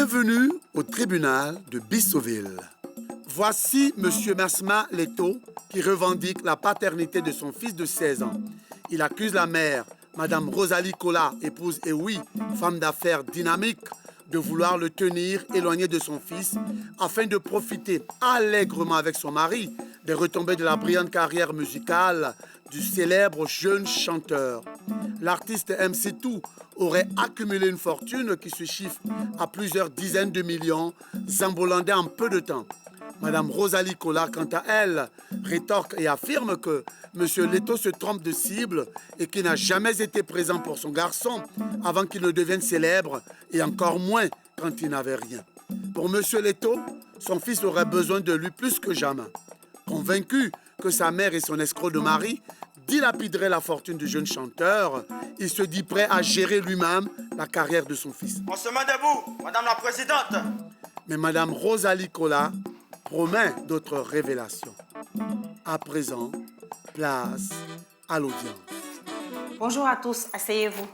Bienvenue au tribunal de Bissoville. Voici M. Mesma Leto qui revendique la paternité de son fils de 16 ans. Il accuse la mère, Mme Rosalie Kola, épouse et oui, femme d'affaires dynamique, de vouloir le tenir éloigné de son fils afin de profiter allègrement avec son mari des retombées de la brillante carrière musicale du célèbre jeune chanteur. L'artiste MC2 aurait accumulé une fortune qui se chiffre à plusieurs dizaines de millions zambolandais en peu de temps. Madame Rosalie Kola, quant à elle, rétorque et affirme que M. Leto se trompe de cible et qu'il n'a jamais été présent pour son garçon avant qu'il ne devienne célèbre et encore moins quand il n'avait rien. Pour M. Leto, son fils aurait besoin de lui plus que jamais. Convaincu que sa mère et son escroc de mari dilapideraient la fortune du jeune chanteur, il se dit prêt à gérer lui-même la carrière de son fils. On se met debout, Madame la Présidente. Mais Madame Rosalie Kola promet d'autres révélations. À présent, place à l'audience. Bonjour à tous, asseyez-vous.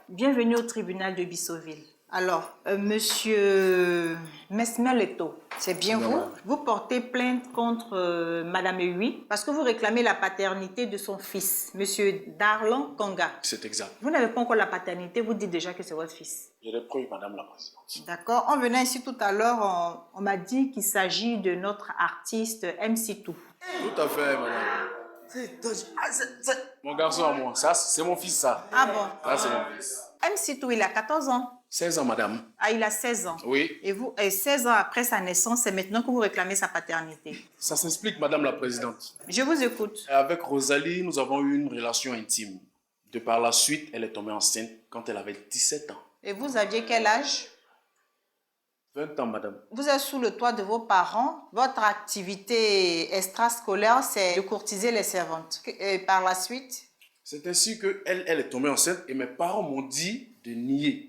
Bienvenue au tribunal de Bissoville. Alors, monsieur Mesma Leto, c'est bien vous? Vous portez plainte contre Madame Ewi parce que vous réclamez la paternité de son fils, monsieur Darlan Kanga. C'est exact. Vous n'avez pas encore la paternité, vous dites déjà que c'est votre fils. J'ai les preuves, Madame la Présidente. D'accord. En venant ici tout à l'heure, on m'a dit qu'il s'agit de notre artiste MC2. Tout à fait, Madame. Mon garçon à moi, ça, c'est mon fils, ça. Ah bon? Ça, c'est mon fils. MC2, il a 14 ans. 16 ans, Madame. Ah, il a 16 ans. Oui. Et vous, 16 ans après sa naissance, c'est maintenant que vous réclamez sa paternité. Ça s'explique, Madame la Présidente. Je vous écoute. Avec Rosalie, nous avons eu une relation intime. De par la suite, elle est tombée enceinte quand elle avait 17 ans. Et vous aviez quel âge? 20 ans, Madame. Vous êtes sous le toit de vos parents. Votre activité extrascolaire, c'est de courtiser les servantes. Et par la suite? C'est ainsi qu'elle est tombée enceinte et mes parents m'ont dit de nier.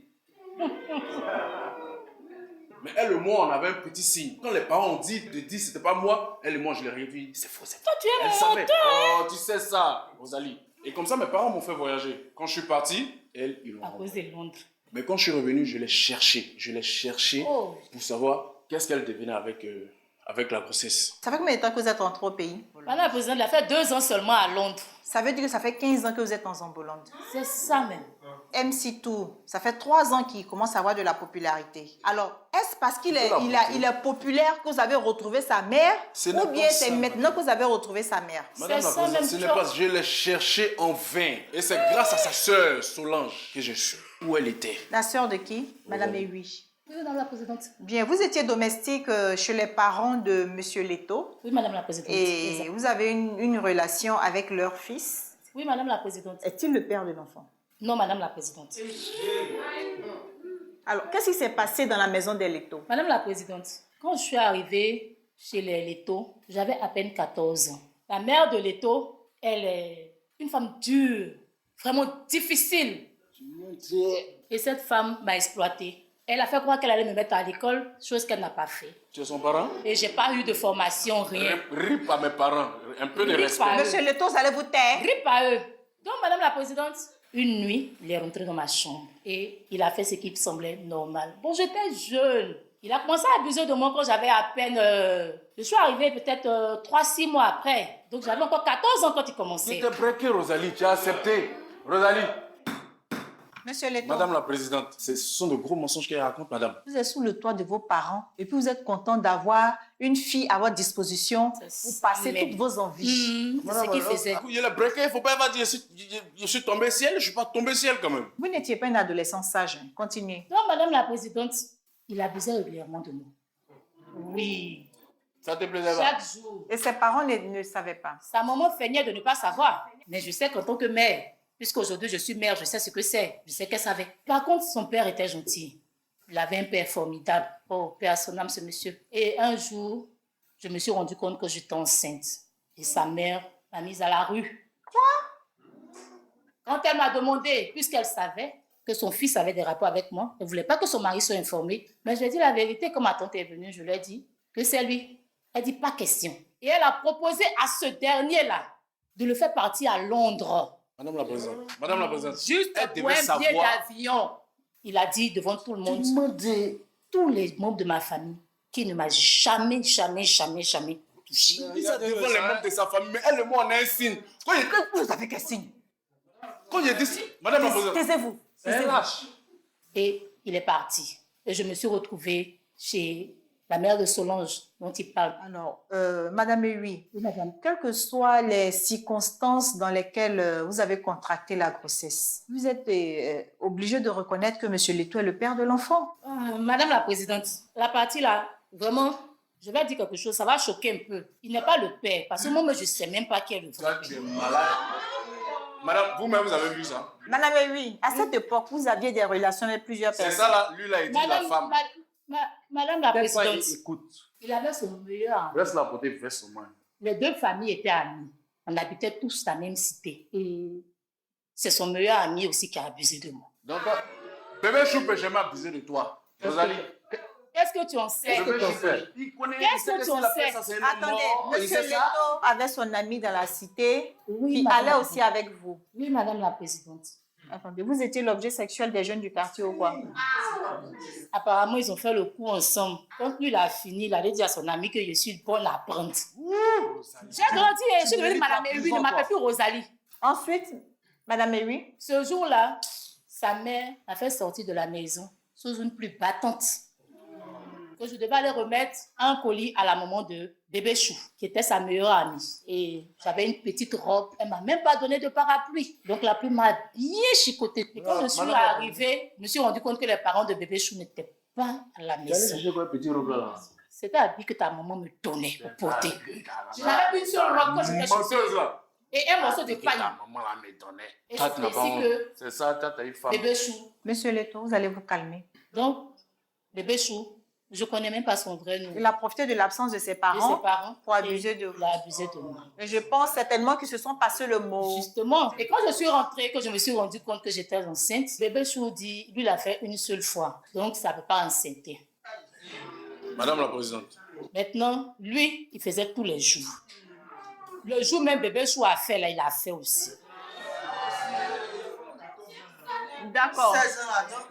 Mais elle et moi, on avait un petit signe. Quand les parents ont dit de dire c'était pas moi, elle et moi, je l'ai rien dit. C'est faux, c'est faux. Toi, tu es Elle mon savait. auteur, hein? Oh, tu sais ça, Rosalie. Et comme ça, mes parents m'ont fait voyager. Quand je suis parti, ils l'ont À rendu. cause de Londres. Mais quand je suis revenu, je l'ai cherché. Oh. Pour savoir qu'est-ce qu'elle devenait avec la grossesse. Ça fait combien de temps que vous êtes rentré au pays? Madame la Présidente, elle a fait 2 ans seulement à Londres. Ça veut dire que ça fait 15 ans que vous êtes en Zambolande. C'est ça même. MC2, ça fait 3 ans qu'il commence à avoir de la popularité. Alors, est-ce parce qu'il est, il est populaire que vous avez retrouvé sa mère? Ou bien c'est maintenant que vous avez retrouvé sa mère? Madame la ça Présidente, même ce n'est chose. pas... Je l'ai cherché en vain. Et c'est grâce à sa sœur, Solange, que j'ai su où elle était. La sœur de qui? Madame Ewi. Oui, Madame la Présidente. Bien, vous étiez domestique chez les parents de Monsieur Leto. Oui, Madame la Présidente. Et Exact. vous avez une relation avec leur fils. Oui, Madame la Présidente. Est-il le père de l'enfant? Non, Madame la Présidente. Alors, qu'est-ce qui s'est passé dans la maison des Leto? Madame la Présidente, quand je suis arrivée chez les Leto, j'avais à peine 14 ans. La mère de Leto, elle est une femme dure, vraiment difficile. Et cette femme m'a exploitée. Elle a fait croire qu'elle allait me mettre à l'école, chose qu'elle n'a pas fait. Tu es son parent? Et j'ai pas eu de formation, rien. Rip à mes parents. Un peu de Rip respect. à eux. Monsieur Leto, vous allez vous taire. Rip à eux. Donc, Madame la Présidente, une nuit, il est rentré dans ma chambre et il a fait ce qui me semblait normal. Bon, j'étais jeune. Il a commencé à abuser de moi quand j'avais à peine... je suis arrivée peut-être 3-6 mois après. Donc, j'avais encore 14 ans quand il commençait. Tu t'es breaké, Rosalie. Tu as accepté. Rosalie. Monsieur Leto, Madame la Présidente, ce sont de gros mensonges qu'elle raconte, madame. vous êtes sous le toit de vos parents et puis vous êtes content d'avoir une fille à votre disposition pour passer toutes vos envies. C'est ce qu'il faisait. Il est breaké, il ne faut pas dire je suis tombé ciel, je ne suis pas tombé ciel quand même. Vous n'étiez pas une adolescente sage. Hein. Continuez. Donc, Madame la Présidente, il abusait régulièrement de moi. Oui. Ça te plaisait pas? Chaque jour. Et ses parents ne savaient pas. Sa maman feignait de ne pas savoir. Mais je sais qu'en tant que mère, puisqu'aujourd'hui je suis mère, je sais ce que c'est. Je sais qu'elle savait. Par contre, son père était gentil. Il avait un père formidable. Oh, père à son âme, ce monsieur. Et un jour, je me suis rendu compte que j'étais enceinte. Et sa mère m'a mise à la rue. Quoi? Quand elle m'a demandé, puisqu'elle savait que son fils avait des rapports avec moi, elle ne voulait pas que son mari soit informé. Mais je lui ai dit la vérité, quand ma tante est venue, je lui ai dit que c'est lui. Elle dit pas question. Et elle a proposé à ce dernier-là de le faire partir à Londres. Madame la Présidente, Juste elle pour devait un billet savoir. d'avion. Il a dit devant tout le monde, tous les membres de ma famille, qu'il ne m'a jamais touché. Il a devant les membres de sa famille, mais elle et moi, on a un signe. Vous avez quel signe? Quand j'ai dit, madame la présidente. Taisez-vous. Et il est parti. Et je me suis retrouvée chez la mère de Solange, dont il parle. Alors, Madame Ewi, Oui, madame. quelles que soient les circonstances dans lesquelles vous avez contracté la grossesse, vous êtes obligée de reconnaître que Monsieur Leto est le père de l'enfant. Madame la présidente, la partie là, vraiment, je vais dire quelque chose, ça va choquer un peu. Il n'est pas le père, parce que moi, je ne sais même pas qui est le vrai Toi, tu es père. malade. Madame, vous-même, vous avez vu ça? Madame Ewi, à cette époque, vous aviez des relations avec plusieurs C'est personnes. ça, là, lui, là, il dit la femme. Madame la présidente, Écoute, il avait son meilleur ami. laisse la porter vers son main. Les deux familles étaient amies. On habitait tous la même cité. Et c'est son meilleur ami aussi qui a abusé de moi. Donc, bébé Chou peut jamais abuser de toi. Rosalie, Qu'est-ce que tu en sais? bébé Chou, il connaît. Qu'est-ce que tu en sais? Attendez, Monsieur Leto avait son ami dans la cité Oui, qui madame. allait aussi avec vous. Oui, madame la présidente. Attendez, vous étiez l'objet sexuel des jeunes du quartier ou quoi? Apparemment, ils ont fait le coup ensemble. Quand lui, il a fini, il allait dire à son ami que je suis bonne à prendre. J'ai grandi et je suis devenue Madame Ewi, ne m'appelle plus Rosalie. Ensuite, Madame Ewi, Ce jour-là, sa mère m'a fait sortir de la maison sous une pluie battante. Que je devais aller remettre un colis à la maman de bébé Chou, qui était sa meilleure amie. Et j'avais une petite robe. Elle ne m'a même pas donné de parapluie. Donc la pluie m'a bien chicoté. Et quand je suis arrivée, je me suis rendu compte que les parents de bébé Chou n'étaient pas à la maison. C'était l'habit que ta maman me donnait pour porter. Je n'avais qu'une seule robe quand j'étais chez elle. Et un morceau de paille. Ta maman là me donnait. Et Toi, tu n'as c'est pas ici honte. que C'est ça, toi, t'as eu femme. bébé Chou. Monsieur Leto, vous allez vous calmer. Donc, bébé Chou, je ne connais même pas son vrai nom. Il a profité de l'absence de ses Et parents. ses parents pour abuser de vous. Il a abusé de moi. Et je pense certainement qu'ils se sont passés le mot. Justement. Et quand je suis rentrée, que je me suis rendu compte que j'étais enceinte, bébé Chou dit, lui, il a fait une seule fois. Donc, ça ne peut pas enceinter. Madame la présidente. Maintenant, lui, il faisait tous les jours. Le jour même bébé Chou a fait, là, il a fait aussi. D'accord.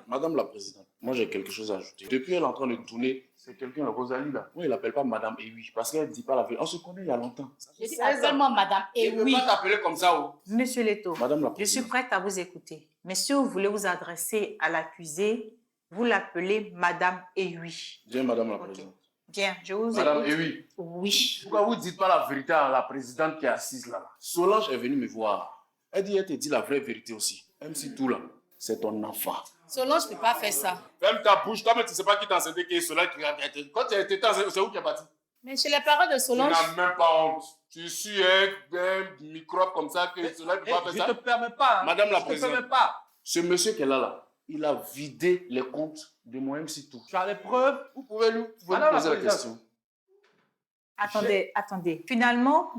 Madame la présidente, moi j'ai quelque chose à ajouter. Depuis elle est en train de tourner, c'est quelqu'un, Rosalie là. Moi il l'appelle pas Madame Ewi parce qu'elle ne dit pas la vérité. On se connaît il y a longtemps. J'ai dit, appelle-moi Madame Il ne peut Ewi. pas t'appeler comme ça. Oh. Monsieur Leto, Madame la je suis présidente. prête à vous écouter. Mais si vous voulez vous adresser à l'accusé, vous l'appelez Madame Ewi. Bien Madame la présidente. Bien, je vous Madame écoute. Ewi, Oui. pourquoi vous ne dites pas la vérité à la présidente qui est assise là? Solange est venue me voir. Elle te dit la vraie vérité aussi. Même si tout là, c'est ton enfant. Solange ne peut pas faire ça. Ferme ta bouche, toi-même tu ne sais pas qui t'a enceinté, qui est Solange qui a été. Quand tu as été enceinte, c'est où qui est parti? Mais chez les parents de Tu Solange, n'as même pas honte. Tu suis un microbe comme ça que Solange ne peut pas faire Je ça. ne te permets pas. Madame la Je te présidente. permets pas. Ce monsieur qui est là, il a vidé les comptes de mon MC Tout. Tu as les preuves. Vous pouvez lui Madame la poser la présidente. question. Attendez. Finalement,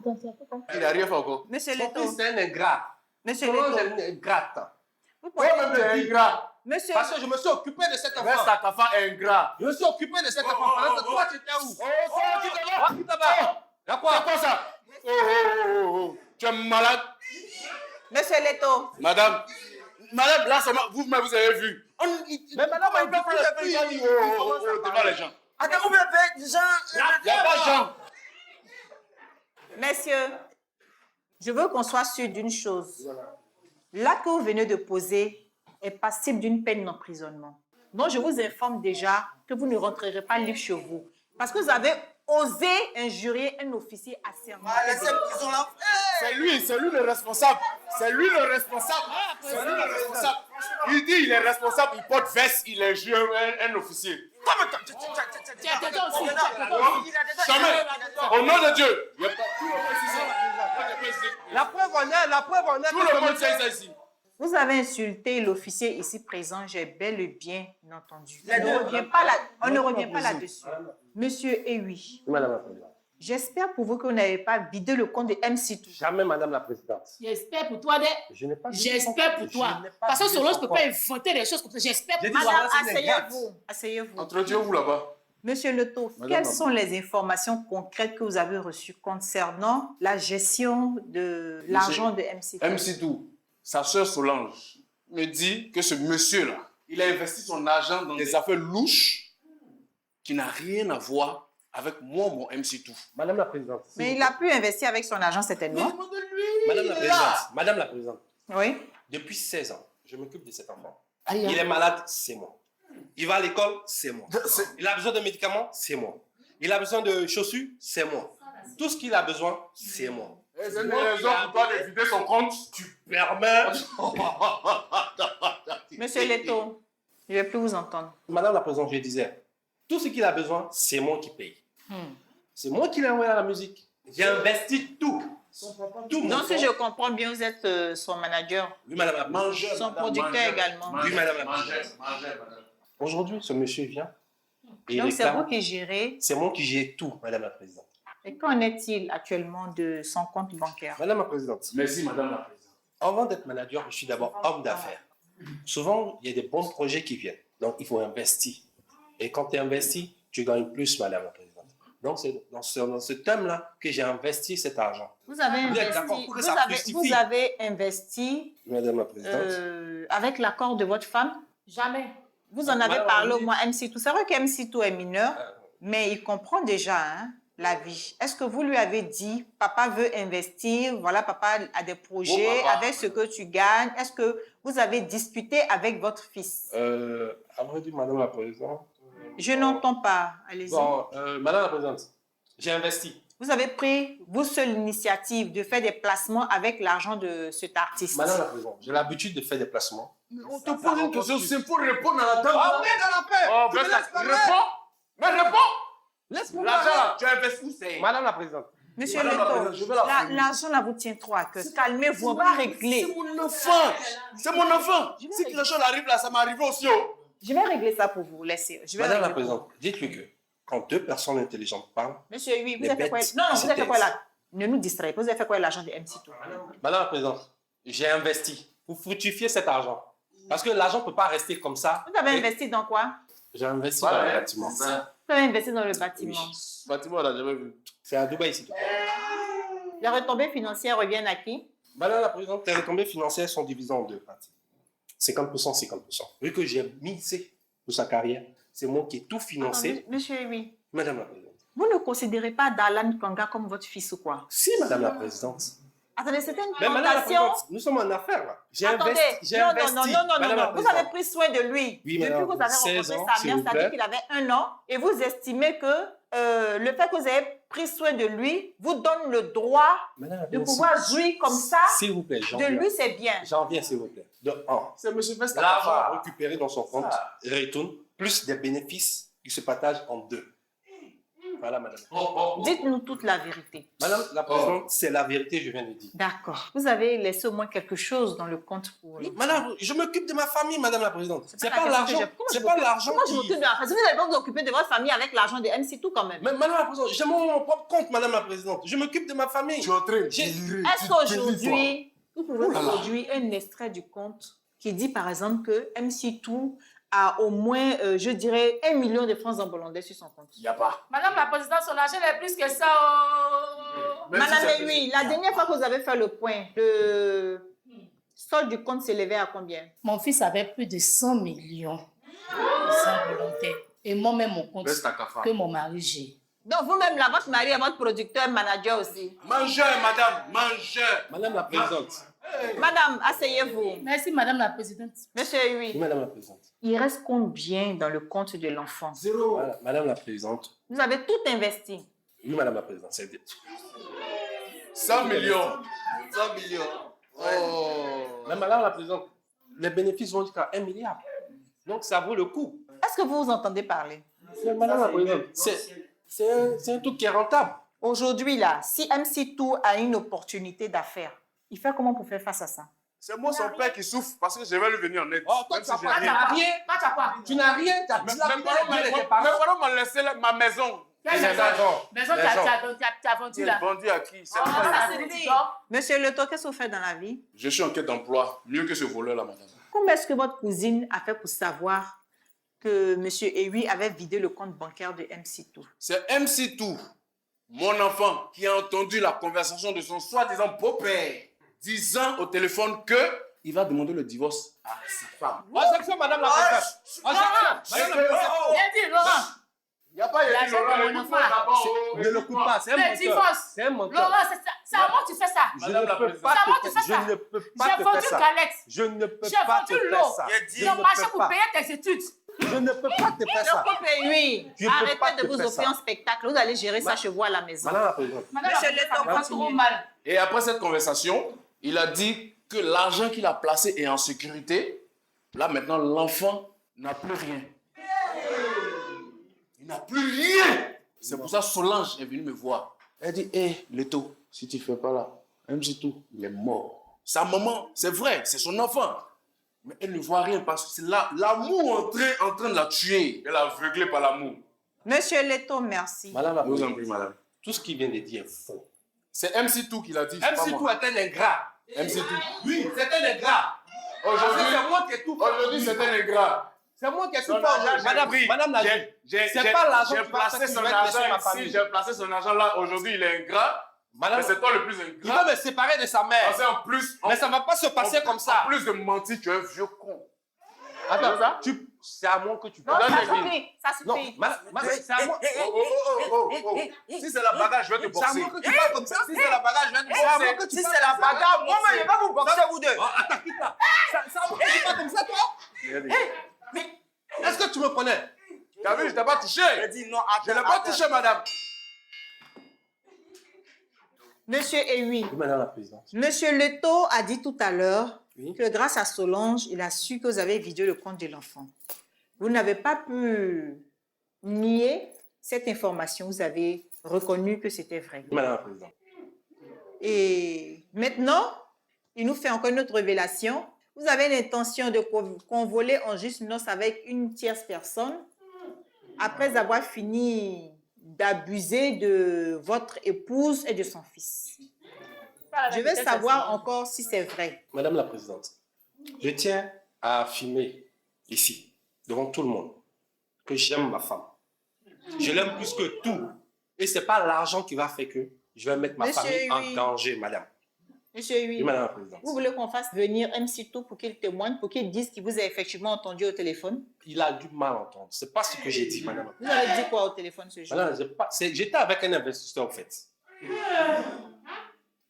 Il n'a rien fait encore. Monsieur Son Leto, fils est un ingrat. Monsieur Solange Leto, est ingrate. vous pouvez- Toi-même, tu es ingrat. Monsieur, Parce que je me suis occupé de cet Reste enfant. à ta femme ingrat. Je me suis occupé de cet enfant. Pendant que toi, tu étais où? Oh, Qui t'as Y'a quoi? c'est quoi ça? Oh. Tu es malade. Monsieur Leto, Madame, là, vous-même, vous avez vu. Mais madame, il peut pas depuis, faire devant les gens. Attends, vous m'appelez Jean. Il n'y a pas de gens. messieurs, je veux qu'on soit sûr d'une chose. L'acte que vous venez de poser est passible d'une peine d'emprisonnement. Donc, je vous informe déjà que vous ne rentrerez pas libre chez vous. Parce que vous avez osé injurier un officier assermenté. Ah, laissez prison là. C'est lui le responsable. C'est lui le responsable. C'est lui le responsable. Il dit il est responsable, il porte veste, il est joué un officier. tiens, dedans aussi. Jamais. Au nom de Dieu. Il n'y a pas tout le monde ici. La preuve en est. Tout le monde sait ça ici. Vous avez insulté l'officier ici présent, j'ai bel et bien entendu. Les deux. On ne revient pas là-dessus. Monsieur Ewi, Madame la Présidente. j'espère pour vous que vous n'avez pas vidé le compte de MC Tout. Jamais, Madame la Présidente. J'espère pour toi, Je n'ai pas dit j'espère pour toi. Je n'ai pas Parce que dit Solange son ne peut corps. pas inventer des choses comme ça. J'espère pour J'ai dit toi. Madame, Solange, c'est une asseyez-vous. Asseyez-vous. Entretenez-vous là-bas. Monsieur Leto, Madame quelles la- sont les informations concrètes que vous avez reçues concernant la gestion de l'argent de MC Tout? MC Tout, sa soeur Solange, me dit que ce monsieur-là, Il a investi son argent dans des affaires louches qui n'ont rien à voir avec moi, mon MC2. Madame la Présidente. s'il Mais vous il a pu investir avec son argent, certainement. plaît. Madame la Présidente. Madame la Présidente. Oui. Depuis 16 ans, je m'occupe de cet enfant. Il est malade, c'est moi. Il va à l'école, c'est moi. Il a besoin de médicaments, c'est moi. Il a besoin de chaussures, c'est moi. Tout ce qu'il a besoin, c'est moi. Et c'est une raison pour toi de vider son compte. Tu permets. Monsieur Leto, je ne vais plus vous entendre. Madame la Présidente, je disais, tout ce qu'il a besoin, c'est moi qui paye. C'est moi qui l'ai envoyé à la musique. J'ai investi tout. Tout mon Donc, si fonds. je comprends bien, vous êtes son manager, Oui, Madame la Présidente. son producteur également. Oui, Madame la Présidente. Aujourd'hui, ce monsieur vient. Et il Donc, c'est réclame- vous qui gérez. C'est moi qui gère tout, Madame la Présidente. Et qu'en est-il actuellement de son compte bancaire? Madame la Présidente, Merci, Madame la Présidente. avant d'être manager, je suis d'abord homme d'affaires. Souvent, il y a des bons projets qui viennent. Donc, il faut investir. Et quand tu investis, tu gagnes plus, Madame la Présidente. Donc, c'est dans ce thème-là que j'ai investi cet argent. Vous avez Vous êtes investi, d'accord pour que ça fructifie. vous avez investi Madame la Présidente. avec l'accord de votre femme? Jamais. Vous en avez Madame, parlé on au dit- moins MC2. C'est vrai que MC2 est mineur, mais il comprend déjà la vie. Est-ce que vous lui avez dit, papa veut investir, voilà, papa a des projets papa. avec ce que tu gagnes? Est-ce que vous avez discuté avec votre fils? À vrai dire, Madame la Présidente. Je n'entends pas. Allez-y. Bon, Madame la Présidente, j'ai investi. Vous avez pris, vous seul, l'initiative de faire des placements avec l'argent de cet artiste. Madame la Présidente, j'ai l'habitude de faire des placements. On te pose une question, c'est pour répondre à la dame. Ah, on est dans la paix. Oh, Tu me ben, laisses parler. réponds. Mais réponds. Laisse-moi L'argent, parler. là, tu as investi où c'est? Madame la Présidente. Monsieur Madame la Leto, Présidente, je vais la finir. l'argent là vous tient trop à cœur. Calmez-vous, on va régler. C'est mon enfant. C'est mon enfant. Si quelque chose arrive là, ça m'est arrivé aussi. Oh. Je vais régler ça pour vous. Laissez. Je vais Madame la régler. Présidente, dites-lui que quand deux personnes intelligentes parlent, Monsieur, oui, vous Les avez fait quoi? bêtes, Non, ils vous avez fait quoi taisent. là? Ne nous distrayez pas. Vous avez fait quoi l'argent de MC2? Madame la Présidente, j'ai investi pour fructifier cet argent. Parce que l'argent ne peut pas rester comme ça. Vous avez Et investi dans quoi? J'ai investi Voilà, dans le hein. bâtiment. Vous avez investi dans le bâtiment. Fatima, on l'a jamais vu. C'est à Dubaï ici. Les retombées financières reviennent à qui? Madame la Présidente, les retombées financières sont divisées en deux parties. 50%, 50%. Vu que j'ai misé pour sa carrière, c'est moi qui ai tout financé. Attendez, monsieur, oui. Madame la Présidente. Vous ne considérez pas Darlan Kanga comme votre fils ou quoi? Si, Madame la Présidente. Attendez, c'était une Mais Madame la plantation. Présidente, nous sommes en affaires là. J'ai Attendez, j'ai non, investi. non, non, non, Madame non, la non. Vous Présidente. avez pris soin de lui. Oui, Depuis madame, que vous avez 16 rencontré ans, sa s'il mère, vous ça veut dire plaît. qu'il avait 1 an, et vous estimez que le fait que vous avez pris soin de lui vous donne le droit Madame la de Présidente, pouvoir jouir comme ça s'il vous plaît, j'en de viens. lui, c'est bien. J'en viens, s'il vous plaît. De 1. C'est M. Vesta. L'argent récupéré dans son compte retourne, plus des bénéfices qui se partagent en deux. Voilà, madame. Dites-nous toute la vérité. Madame la Présidente, c'est la vérité, je viens de dire. D'accord. Vous avez laissé au moins quelque chose dans le compte pour lui. Madame, je m'occupe de ma famille, Madame la Présidente. C'est la pas question l'argent. que j'ai. Comment C'est je pas m'occupe- l'argent Comment je qui. m'occupe de la famille? Vous n'allez pas vous occuper de votre famille avec l'argent de MC2 quand même. Mais Madame la Présidente, j'ai mon propre compte, Madame la Présidente. Je m'occupe de ma famille. Tu es en train de J'ai- délirer. Est-ce qu'aujourd'hui, vous pouvez Oh là là. produire un extrait du compte qui dit par exemple que MC2 a au moins, je dirais, 1 million de francs en bollandais sur son compte? Il n'y a pas. Madame la Présidente, son argent est plus que ça. Oh. Même si Madame c'est oui, la dernière fois que vous avez fait le point, le solde du compte s'élevait à combien? Mon fils avait plus de 100 millions sans volonté. Et moi-même, mon compte Reste à Kafa. que mon mari gère. Donc vous-même, là, votre mari est votre producteur, manager aussi. Mangeur, madame, mangeur. Madame la Présidente. Madame, asseyez-vous. Merci, Madame la Présidente. Monsieur, Oui, oui. Madame la Présidente. Il reste combien dans le compte de l'enfant? Zéro. Madame la Présidente. Vous avez tout investi. Oui, Madame la Présidente. C'est 100 millions. 100 millions. Oh. Mais Madame la Présidente, les bénéfices vont jusqu'à 1 milliard. Donc ça vaut le coup. Est-ce que vous vous entendez parler? Mais Madame la Présidente, c'est un truc qui est rentable. Aujourd'hui, là, si MC2 a une opportunité d'affaires, il fait comment pour faire face à ça? C'est moi son père qui souffre parce que je vais lui venir en aide. Oh, toi, Même tu si n'as j'ai pas rien. rien. Toi, tu as quoi? Tu n'as rien. Tu as Mes dilapidé parents les biens de tes mes parents. parents m'ont laissé ma maison. Quelle C'est maison? maison. Maison, tu as vendu Tu es là. vendu à qui? C'est Ah, pas- ça, c'est dit. Monsieur Leto, qu'est-ce que vous faites dans la vie? Je suis en quête d'emploi. Mieux que ce voleur-là, madame. Comment est-ce que votre cousine a fait pour savoir que Monsieur Ewi avait vidé le compte bancaire de MC2? C'est MC2, mon enfant, qui a entendu la conversation de son soi-disant beau-père, disant au téléphone que il va demander le divorce à sa femme. Objection, madame la présidente. Objection. Madame la présidente. J'ai dit, Laurent. Il n'y a pas La eu jeune Laurent, de mon écoute-moi enfant. d'abord. Ne le coupe pas, c'est un Le menteur. divorce. C'est un menteur. Laurent, c'est à moi que tu fais ça. Je Madame ne la peux présidente. pas C'est à moi te que tu fais je ça. ne peux pas J'ai te vendu faire ça. Calex. Je ne peux J'ai pas vendu te l'eau. faire ça. J'ai Je ne marché peux pour pas. payer tes études. Je ne peux pas te faire ça. Oui, Je peux pas arrêtez te de vous faire offrir ça. en spectacle. Vous allez gérer ça chez vous à la maison. Madame la présidente. Madame Monsieur la présidente, ça Letton, me fait trop continue. mal. Et après cette conversation, il a dit que l'argent qu'il a placé est en sécurité. Là, maintenant, l'enfant n'a plus rien. Il n'a plus rien. C'est pour ça que Solange est venue me voir. Elle dit, hé, Leto, si tu ne fais pas là, même si tout, il est mort. Sa maman, c'est vrai, c'est son enfant. Mais elle ne voit rien parce que c'est l'amour en train de la tuer. Elle est aveuglée par l'amour. Monsieur Leto, merci. Madame la Je vous en présidente. prie, madame. Tout ce qu'il vient de dire est faux. C'est MC2 qui l'a dit. c'est pas MC moi. Tout est un ingrat. MC2. Oui, c'est un ingrat. Aujourd'hui, C'est moi qui ai tout fait. aujourd'hui, c'est un ingrat. C'est moi qui ai tout Son fait argent, aujourd'hui. j'ai Madame, pris. madame l'a dit. C'est pas l'argent J'ai qui va faire placé qu'il son va être laissé ma argent famille. ici, j'ai placé son argent là. Aujourd'hui, il est ingrat. Madame, Mais c'est toi le plus il ingrat. va me séparer de sa mère. Parce qu'en plus, Mais ça ne va pas se passer comme ça. En plus de mentir, tu es un vieux con. Attends, c'est à moi que tu Non, parles. ça Donne les suffit, ça Non, suffit. c'est à moi. Oh. Si c'est la bagarre, je vais te C'est à boxer. moi que tu parles comme ça. Si c'est la bagarre, je vais te C'est à moi boxer. que tu Si parles c'est la comme ça. bagarre, moi-même, je vais vous boxer, vous deux. Oh, attends, quitte là. C'est à moi que tu parles comme ça, toi. Est-ce que tu me connais? T'as vu, je t'ai pas touché. J'ai dit non, Je attends. l'ai pas touché, madame. Monsieur Ewi, Oui, madame la présidente. Monsieur Leto a dit tout à l'heure Oui. que grâce à Solange, il a su que vous avez vidé le compte de l'enfant. Vous n'avez pas pu nier cette information. Vous avez reconnu que c'était vrai. Oui, madame la présidente. Et maintenant, il nous fait encore une autre révélation. Vous avez l'intention de convoler en juste noces avec une tierce personne après avoir fini d'abuser de votre épouse et de son fils. Je veux savoir encore si c'est vrai. Madame la présidente, je tiens à affirmer ici, devant tout le monde, que j'aime ma femme. Je l'aime plus que tout. Et ce n'est pas l'argent qui va faire que je vais mettre ma Monsieur, famille en oui. danger, madame. Monsieur Oui, Ewi, madame la présidente. vous voulez qu'on fasse venir MC2 pour qu'il témoigne, pour qu'il dise qu'il vous a effectivement entendu au téléphone? Il a du mal à entendre. Ce n'est pas ce que j'ai dit, madame. Vous avez dit quoi au téléphone ce jour? Madame, j'étais avec un investisseur, en fait.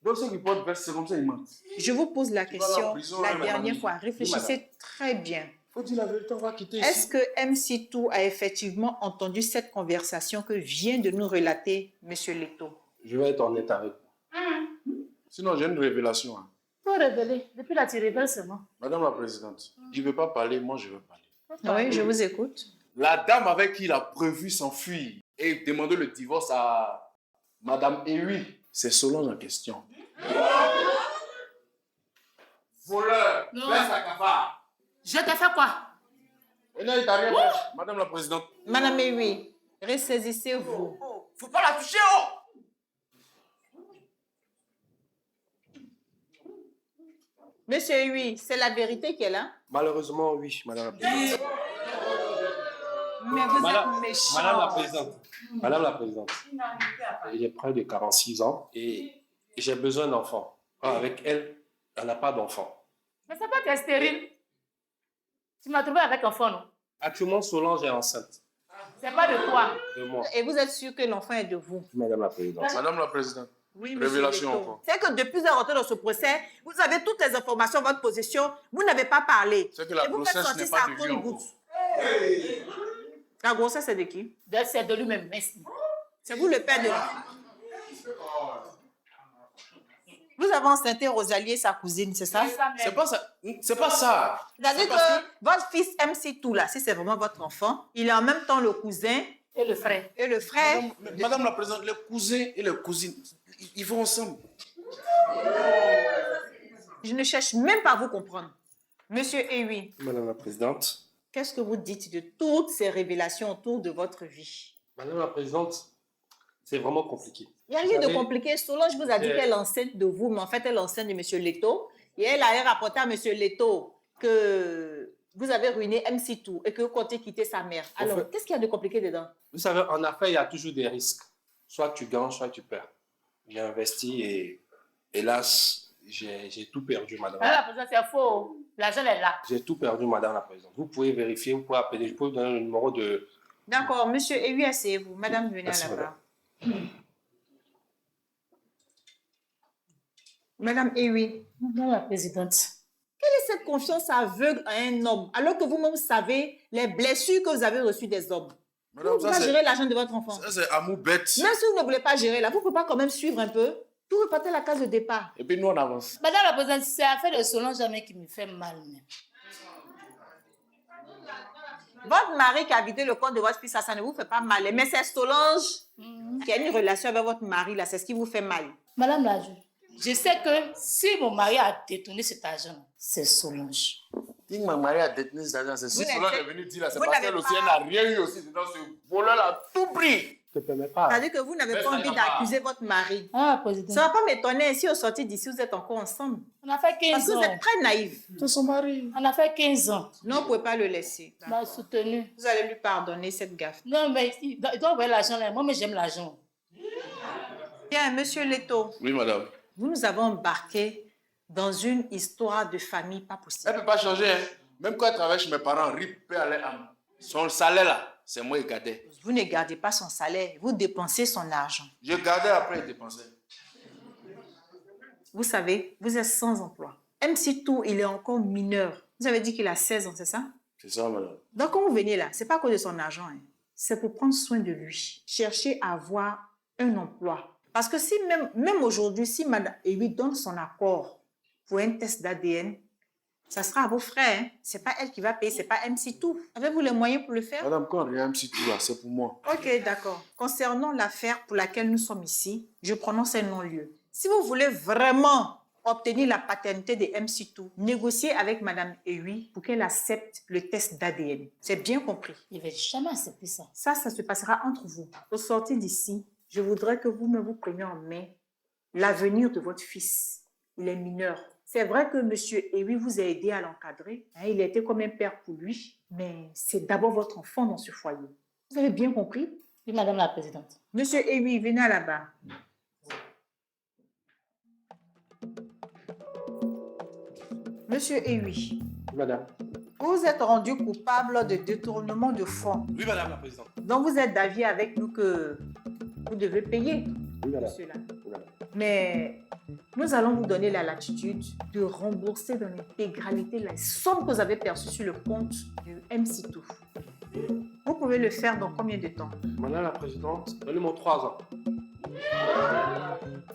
Donc, ceux qui portent veste, c'est comme ça, ils mentent. Je vous pose la vas à la question prison, la hein, dernière madame. fois. Réfléchissez madame. très bien. Faut dire la vérité, on va quitter ici. Est-ce que MC2 a effectivement entendu cette conversation que vient de nous relater Monsieur Leto? Je vais être honnête avec vous. Sinon, j'ai une révélation. hein. Faut révéler. Depuis là, tu révèles seulement. Madame la présidente, il ne veut pas parler, moi je veux parler. Oui, je vous écoute. La dame avec qui il a prévu s'enfuir et demander le divorce à Madame Ewi, c'est Solange en question. Voleur, Non. laisse la cafard. Je t'ai fait quoi? Et là, il t'a rien fait, Madame la présidente. Madame Ewi, ressaisissez-vous. Oh, faut pas la toucher, oh. Monsieur Ewi, c'est la vérité qui est là? Malheureusement, oui, madame la présidente. Mais vous Madame- êtes méchant. Madame la présidente. Madame la présidente. Il est près de 46 ans et j'ai besoin d'enfants. Or, avec elle, elle n'a pas d'enfant. Mais c'est pas que tu es stérile. Tu m'as trouvé avec un enfant, non? Actuellement, Solange est enceinte C'est pas de toi. de moi. Et vous êtes sûr que l'enfant est de vous? Madame la présidente. Madame la présidente. Oui, Révélation Leto. encore. C'est que depuis que vous êtes rentré dans ce procès, vous avez toutes les informations à votre possession, vous n'avez pas parlé. C'est que la Et vous faites grossesse sortir n'est ça pas à de lui compte-gouttes. encore. La grossesse, c'est de qui? C'est de lui-même. Merci. C'est vous le père de... Vous avez enceinté Rosalie et sa cousine, c'est ça? C'est pas ça. C'est pas ça. C'est-à-dire C'est parce que votre fils MC2, là, si c'est vraiment votre enfant, il est en même temps le cousin Et le frère. et le frère. Madame la présidente, les cousins et les cousines, ils vont ensemble. Je ne cherche même pas à vous comprendre. Monsieur Ewi, Madame la présidente. qu'est-ce que vous dites de toutes ces révélations autour de votre vie? Madame la présidente, c'est vraiment compliqué. Il n'y a rien de savez, compliqué. Solange vous a dit j'ai- qu'elle est enceinte de vous, mais en fait, elle est enceinte de M. Leto. Et elle a rapporté à M. Leto que vous avez ruiné MC2 et que vous comptez quitter sa mère. Alors, fait- qu'est-ce qu'il y a de compliqué dedans? Vous savez, en affaires, il y a toujours des risques. Soit tu gagnes, soit tu perds. J'ai investi et hélas, j'ai tout perdu, madame. Madame la présidente, c'est faux. L'argent est là. J'ai tout perdu, madame la présidente. Vous pouvez vérifier, vous pouvez appeler, je peux vous donner le numéro de... D'accord, monsieur Ewi, asseyez-vous. Madame, venez Merci, là-bas. Madame Ewi, Madame la présidente. quelle est cette confiance aveugle à un homme alors que vous-même savez les blessures que vous avez reçues des hommes? Vous ne Madame, pouvez pas gérer l'argent de votre enfant. ça, c'est amour bête. Même si vous ne voulez pas gérer là, vous ne pouvez pas quand même suivre un peu? Vous repartez à la case de départ. Et puis nous, on avance. Madame la présidente, c'est l'affaire de Solange jamais qui me fait mal. Même. Votre mari qui a vidé le compte de votre fils, ça ne vous fait pas mal. Mais c'est Solange qui a une relation avec votre mari, là, c'est ce qui vous fait mal. Madame la juge, je sais que si mon mari a détourné cet argent, c'est Solange. Dis que ma mari a détenu cet argent. C'est si Vous Solange n'êtes- est venu dire là, c'est vous parce n'avez qu'elle aussi, pas- elle n'a rien eu aussi. C'est dans ce voleur-là, a tout pris. Je ne te permets pas. C'est-à-dire que vous n'avez Mais pas ça envie y va. d'accuser votre mari. Ah, présidente. Ça ne va pas m'étonner si au sortir d'ici, vous êtes encore ensemble. On a fait Parce 15 que vous ans. êtes très naïf. C'est son mari. On a fait 15 ans. Non, vous ne pouvez pas le laisser. Il m'a soutenu. Vous allez lui pardonner cette gaffe. Non, mais il doit envoyer l'argent là. Moi, mais j'aime l'argent. Bien, monsieur Leto, Oui, madame. vous nous avons embarqué dans une histoire de famille pas Elle possible. ne peut pas changer. Hein. Même quand elle travaille chez mes parents, RIP, paix à leur âme. Son salaire là, c'est moi qui gardais. Vous ne gardez pas son salaire, vous dépensez son argent. Je gardais après, il dépensait. Vous savez, vous êtes sans emploi. MC Tout, il est encore mineur. Vous avez dit qu'il a 16 ans, c'est ça? C'est ça, madame. Donc, quand vous venez là, ce n'est pas à cause de son argent. Hein. C'est pour prendre soin de lui. Chercher à avoir un emploi. Parce que si même aujourd'hui, si Mme Ewi donne son accord pour un test d'ADN, ça sera à vos frais. Hein. Ce n'est pas elle qui va payer, ce n'est pas MC Tout. Avez-vous les moyens pour le faire? Madame, quand rien, petit tout là, c'est pour moi. Ok, d'accord. Concernant l'affaire pour laquelle nous sommes ici, je prononce un non-lieu. Si vous voulez vraiment obtenir la paternité de MC2, négociez avec Mme Ewi pour qu'elle accepte le test d'ADN. C'est bien compris. Il ne va jamais accepter ça. Ça se passera entre vous. Au sortir d'ici, je voudrais que vous me vous preniez en main l'avenir de votre fils. Il est mineur. C'est vrai que M. Ewi vous a aidé à l'encadrer. Hein, il a été comme un père pour lui. Mais c'est d'abord votre enfant dans ce foyer. Vous avez bien compris? Oui, madame la présidente. Monsieur Ewi, venez là-bas. Monsieur Ewi, Madame. vous êtes rendu coupable de détournement de fonds. Oui, madame la présidente. Donc vous êtes d'avis avec nous que vous devez payer Oui, madame. cela. Oui, madame. Mais nous allons vous donner la latitude de rembourser dans l'intégralité la somme que vous avez perçue sur le compte du MC2. Vous pouvez le faire dans combien de temps? Madame la présidente, donnez-moi 3 ans.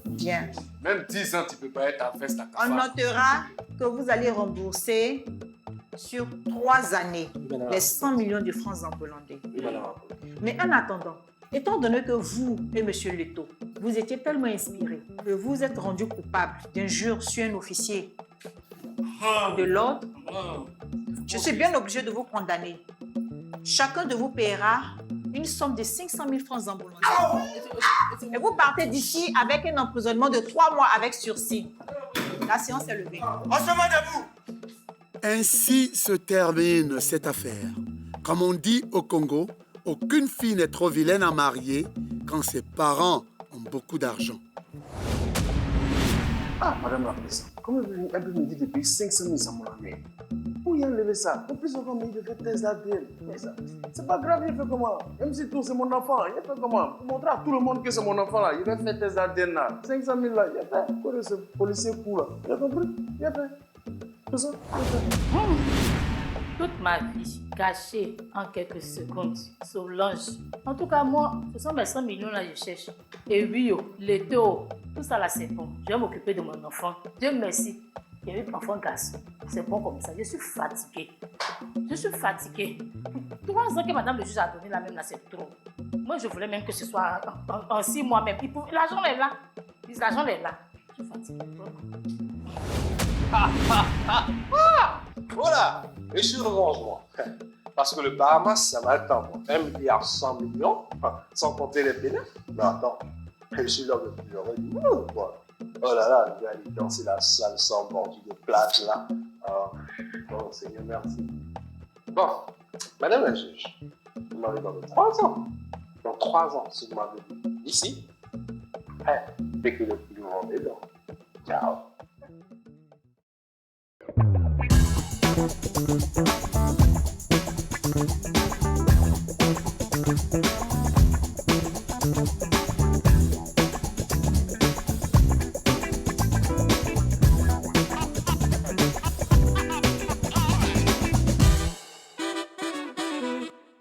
Bien. Même 10 ans, tu ne peux pas être à feste à On cafard. notera que vous allez rembourser sur 3 années Oui, madame. les 100 millions de francs angolais. Oui, madame la présidente. Mais en attendant, étant donné que vous et M. Leto, vous étiez tellement inspirés que vous êtes rendu coupable d'injure sur un officier de l'ordre, je suis bien obligé de vous condamner. Chacun de vous paiera une somme de 500 000 francs angolais. Et vous partez d'ici avec un emprisonnement de 3 mois avec sursis. La séance est levée. On se met debout. Ainsi se termine cette affaire. Comme on dit au Congo, aucune fille n'est trop vilaine à marier quand ses parents ont beaucoup d'argent. Ah, madame la présidente, comment elle peut me dire de payer 500 000 à mon année? Où y enlever ça? En plus, encore, il fait test d'ADN. C'est pas grave, il fait comment? Même si tout, c'est mon enfant, il fait comment? Pour montrer à tout le monde que c'est mon enfant là, il va faire test d'ADN là. 500 000 là, il a fait. Pour ce policier fou là. Il a compris? Il a fait. Tout ça, il a fait. Toute ma vie cachée en quelques secondes. Solange. En tout cas, moi, ce sont mes 100 millions là que je cherche. Et oui, l'étau, tout ça là, c'est bon. Je vais m'occuper de mon enfant. Dieu merci. Il y a eu un enfant garçon. C'est bon comme ça. Je suis fatiguée. Je suis fatiguée. 3 ans que madame le juge a donné là même là, c'est trop. Moi, je voulais même que ce soit en 6 mois même. L'argent est là. L'argent est là. Je suis fatiguée. Voilà, et je revanche moi. Parce que le Bahamas, ça m'a atteint, moi. 1,1 milliard, sans compter les bénéfices. Mais attends, je suis l'homme le plus heureux du monde, quoi. Oh là là, je vais aller danser la salsa en bordure de plage, là. Oh, Seigneur, merci. Bon, madame la juge, vous m'avez donné 3 ans. Dans 3 ans, si vous m'avez dit ici, dès que le plus grand est là. Ciao.